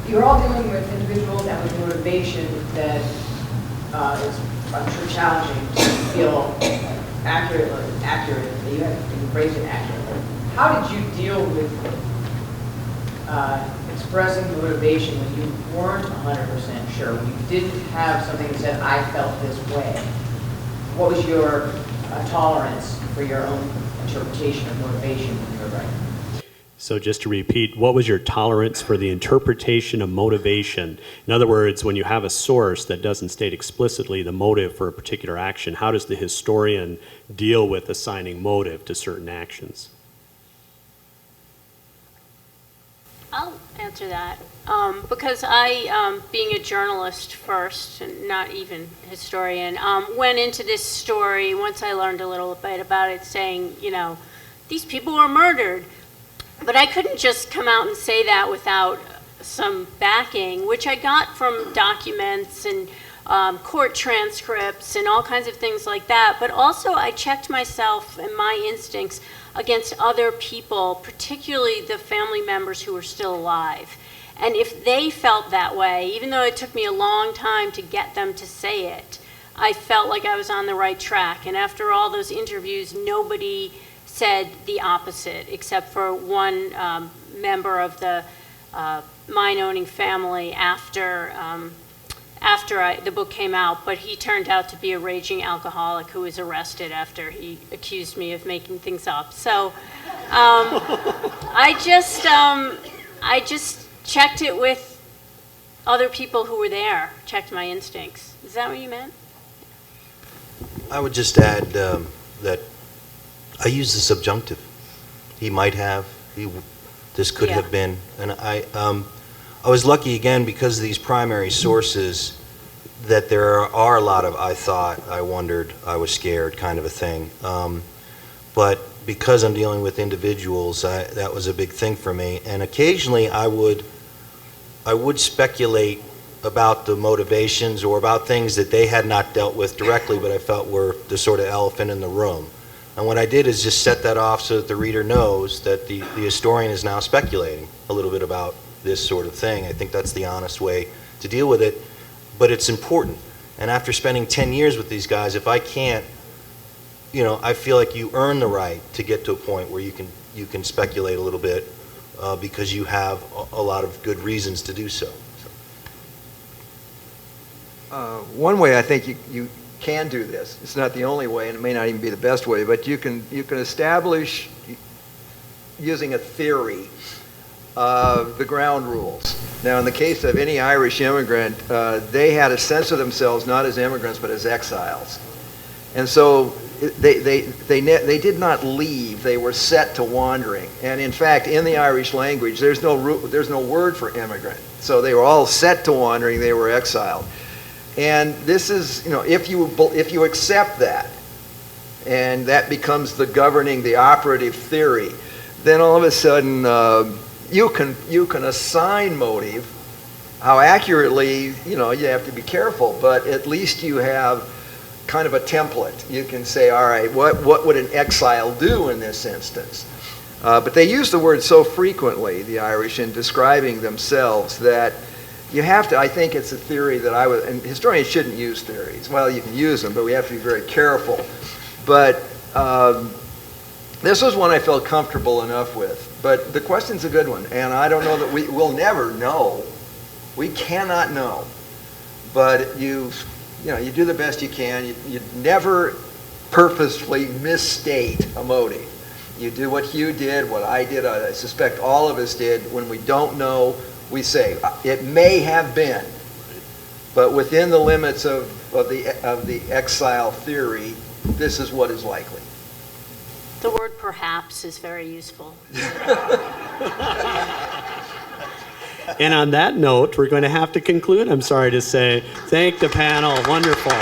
you're all dealing with individuals and with motivation that is, I'm sure, challenging to feel accurate, that you have to embrace it accurately. How did you deal with expressing the motivation when you weren't 100% sure, when you didn't have something that said, I felt this way? What was your tolerance for your own interpretation of motivation when you were writing? So just to repeat, what was your tolerance for the interpretation of motivation? In other words, when you have a source that doesn't state explicitly the motive for a particular action, how does the historian deal with assigning motive to certain actions? I'll answer that. Because I, being a journalist first, and not even historian, went into this story once I learned a little bit about it, saying, these people were murdered. But I couldn't just come out and say that without some backing, which I got from documents and court transcripts and all kinds of things like that. But also I checked myself and my instincts against other people, particularly the family members who were still alive. And if they felt that way, even though it took me a long time to get them to say it, I felt like I was on the right track. And after all those interviews, nobody said the opposite, except for one member of the mine-owning family after the book came out, but he turned out to be a raging alcoholic who was arrested after he accused me of making things up. So I just checked it with other people who were there, checked my instincts. Is that what you meant? I would just add that I use the subjunctive. He might have. This could have been. And I was lucky again because of these primary sources that there are a lot of I thought, I wondered, I was scared kind of a thing. But because I'm dealing with individuals, that was a big thing for me. And occasionally I would speculate about the motivations or about things that they had not dealt with directly, but I felt were the sort of elephant in the room. And what I did is just set that off so that the reader knows that the historian is now speculating a little bit about this sort of thing. I think that's the honest way to deal with it, but it's important. And after spending 10 years with these guys, if I can't, I feel like you earn the right to get to a point where you can speculate a little bit because you have a lot of good reasons to do so. One way I think you can do this, it's not the only way and it may not even be the best way, but you can establish using a theory the ground rules. Now, in the case of any Irish immigrant, they had a sense of themselves not as immigrants but as exiles. And so they did not leave, they were set to wandering. And in fact, in the Irish language, there's no word for immigrant. So they were all set to wandering, they were exiled. And this is, if you accept that, and that becomes the operative theory, then all of a sudden you can assign motive. How accurately, you have to be careful, but at least you have kind of a template. You can say, all right, what would an exile do in this instance? But they use the word so frequently, the Irish, in describing themselves that you have to, I think it's a theory that and historians shouldn't use theories. Well, you can use them, but we have to be very careful. But this was one I felt comfortable enough with. But the question's a good one, and I don't know that we'll never know. We cannot know. But you do the best you can. You never purposefully misstate a motive. You do what Hugh did, what I did, I suspect all of us did. When we don't know, we say, it may have been. But within the limits of the exile theory, this is what is likely. The word perhaps is very useful. And on that note, we're going to have to conclude, I'm sorry to say. Thank the panel. Wonderful.